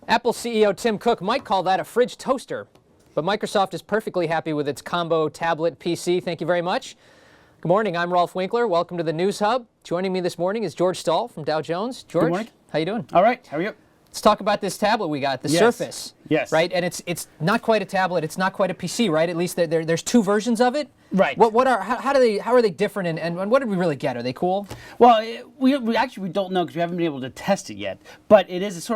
Apple CEO Tim Cook might call that a fridge toaster, but Microsoft is perfectly happy with its combo tablet PC. Thank you very much. Good morning, I'm Rolf Winkler. Welcome to the News Hub. Joining me this morning is George Stahl from Dow Jones. George, good morning. How you doing? All right, how are you? Let's talk about this tablet we got, the Surface. Yes. Right, and it's not quite a tablet, it's not quite a PC, right? At least there's two versions of it. Right. How are they different, and what did we really get? Are they cool? Well, we actually don't know because we haven't been able to test it yet. But it is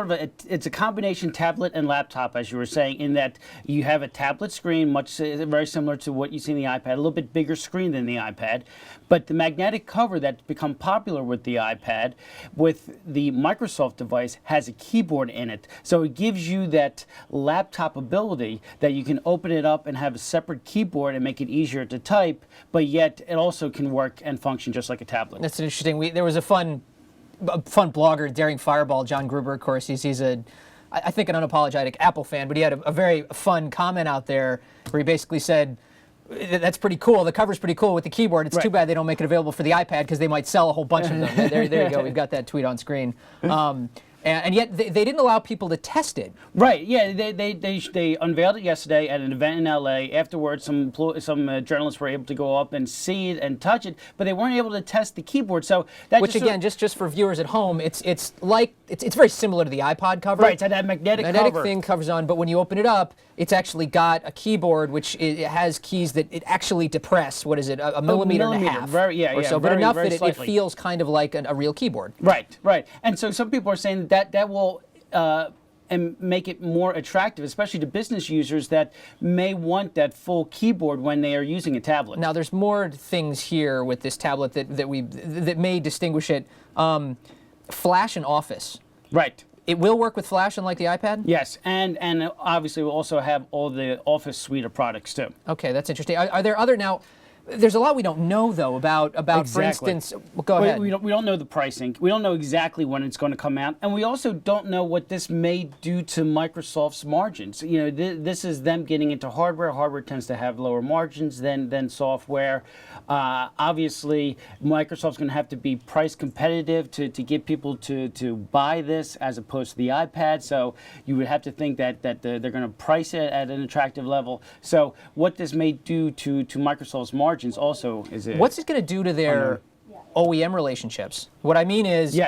it's a combination tablet and laptop, as you were saying, in that you have a tablet screen, very similar to what you see in the iPad, a little bit bigger screen than the iPad. But the magnetic cover that's become popular with the iPad, with the Microsoft device, has a keyboard in it. So it gives you that laptop ability that you can open it up and have a separate keyboard and make it easier to type, but yet it also can work and function just like a tablet. That's interesting. There was a fun blogger, Daring Fireball, John Gruber, of course. He's I think an unapologetic Apple fan, but he had a very fun comment out there where he basically said, that's pretty cool. The cover's pretty cool with the keyboard. It's too bad they don't make it available for the iPad because they might sell a whole bunch of them. There you go. We've got that tweet on screen. And yet they didn't allow people to test it. Right. Yeah. They unveiled it yesterday at an event in LA. Afterwards, some journalists were able to go up and see it and touch it, but they weren't able to test the keyboard. So that just for viewers at home, it's very similar to the iPod cover. Right. It's that magnetic cover. Thing covers on, but when you open it up, it's actually got a keyboard which it has keys that it actually depress. What is it? A millimeter and a half. But enough that it feels kind of like a real keyboard. Right. Right. And so some people are saying that will and make it more attractive, especially to business users that may want that full keyboard when they are using a tablet. Now, there's more things here with this tablet that may distinguish it. Flash and Office. Right. It will work with Flash unlike the iPad? Yes, and obviously we'll also have all the Office suite of products too. Okay, that's interesting. Are there other now? There's a lot we don't know though about exactly. For instance, go ahead. We don't know the pricing. We don't know exactly when it's going to come out, and we also don't know what this may do to Microsoft's margins. You know, this is them getting into hardware. Hardware tends to have lower margins than software. Obviously, Microsoft's going to have to be price competitive to get people to buy this as opposed to the iPad. So you would have to think that they're going to price it at an attractive level. So what this may do to Microsoft's margins also is what's it going to do to their OEM relationships? What I mean is,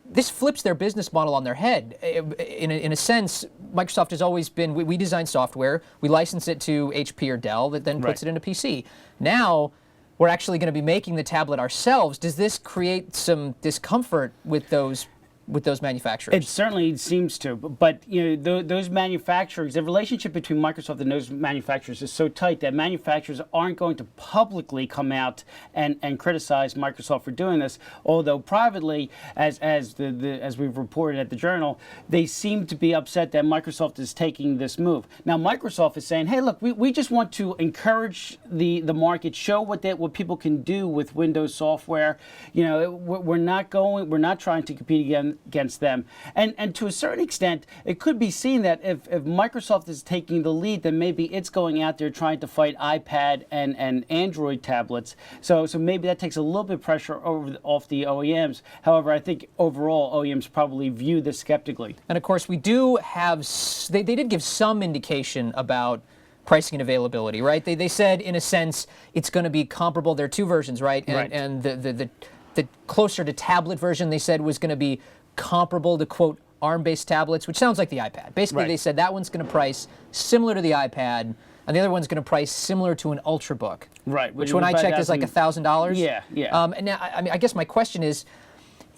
this flips their business model on their head. In a sense, Microsoft has always been, we design software, we license it to HP or Dell that then puts it into PC. Now, we're actually going to be making the tablet ourselves. Does this create some discomfort with those manufacturers? It certainly seems to, but you know, those manufacturers, the relationship between Microsoft and those manufacturers is so tight that manufacturers aren't going to publicly come out and criticize Microsoft for doing this. Although privately, as we've reported at the Journal, they seem to be upset that Microsoft is taking this move. Now Microsoft is saying, hey, look, we just want to encourage the market, show what people can do with Windows software. You know, we're not trying to compete against them. And to a certain extent, it could be seen that if Microsoft is taking the lead, then maybe it's going out there trying to fight iPad and Android tablets. So maybe that takes a little bit of pressure off the OEMs. However, I think overall OEMs probably view this skeptically. And of course, we do have, they did give some indication about pricing and availability, right? They said, in a sense, it's going to be comparable. There are two versions, right? And the closer to tablet version, they said, was going to be comparable to, quote, ARM-based tablets, which sounds like the iPad. Basically, they said that one's going to price similar to the iPad, and the other one's going to price similar to an Ultrabook. Right. Which, when I checked, is like $1,000. Yeah. And now, I guess my question is,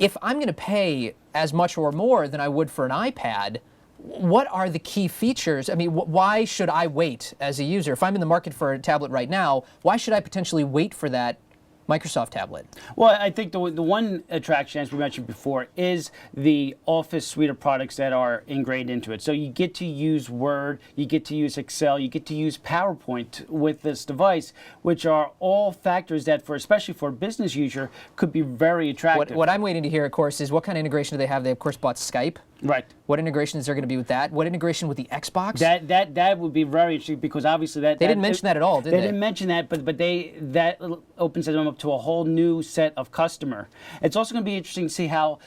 if I'm going to pay as much or more than I would for an iPad, what are the key features? I mean, why should I wait as a user? If I'm in the market for a tablet right now, why should I potentially wait for that Microsoft tablet? Well, I think the one attraction, as we mentioned before, is the Office suite of products that are ingrained into it. So you get to use Word, you get to use Excel, you get to use PowerPoint with this device, which are all factors that, especially for a business user, could be very attractive. What I'm waiting to hear, of course, is what kind of integration do they have? They, of course, bought Skype. Right. What integration is there going to be with that? What integration with the Xbox? That would be very interesting because obviously they didn't mention that at all, did they? They didn't mention that, but that opens them up to a whole new set of customer. It's also going to be interesting to see how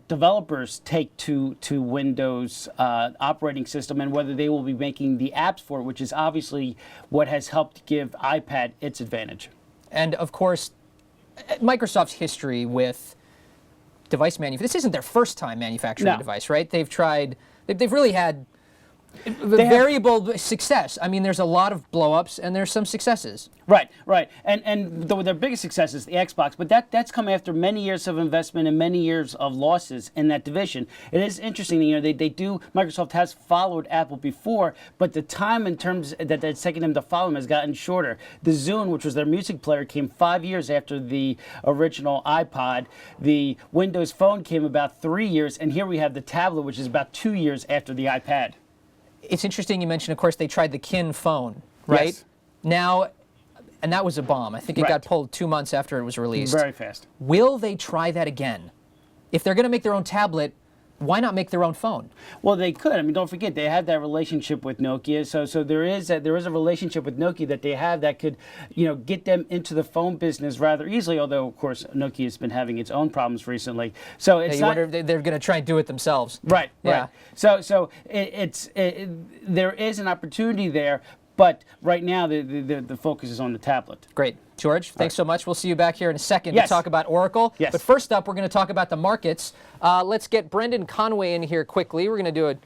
developers take to Windows operating system and whether they will be making the apps for it, which is obviously what has helped give iPad its advantage. And of course, Microsoft's history with device manufacturing. This isn't their first time manufacturing a device, right? They've tried. They've really had variable success. I mean, there's a lot of blow-ups and there's some successes. Right. And their biggest success is the Xbox, but that's come after many years of investment and many years of losses in that division. It is interesting, Microsoft has followed Apple before, but the time in terms that it's taken them to follow them has gotten shorter. The Zune, which was their music player, came 5 years after the original iPod. The Windows Phone came about 3 years, and here we have the tablet, which is about 2 years after the iPad. It's interesting you mentioned, of course, they tried the Kin phone, right? Yes. Now, and that was a bomb. I think it got pulled 2 months after it was released. Very fast. Will they try that again? If they're going to make their own tablet, why not make their own phone? Well, they could. I mean, don't forget they have that relationship with Nokia. So there is a relationship with Nokia that they have that could, get them into the phone business rather easily. Although, of course, Nokia has been having its own problems recently. So it's you wonder if they're going to try and do it themselves. Right. Yeah. Right. So there is an opportunity there, but right now the focus is on the tablet. Great. George, thanks so much. We'll see you back here in a second to talk about Oracle. Yes. But first up, we're going to talk about the markets. Let's get Brendan Conway in here quickly. We're going to do a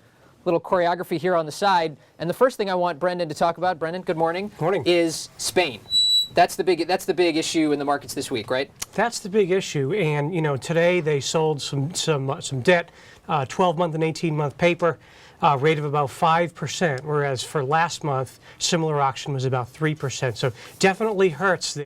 little choreography here on the side. And the first thing I want Brendan to talk about, Brendan, good morning. Morning. Is Spain. That's the big issue in the markets this week, right? That's the big issue. And today they sold some debt, 12-month and 18-month paper. Rate of about 5%, whereas for last month, similar auction was about 3%. So definitely hurts.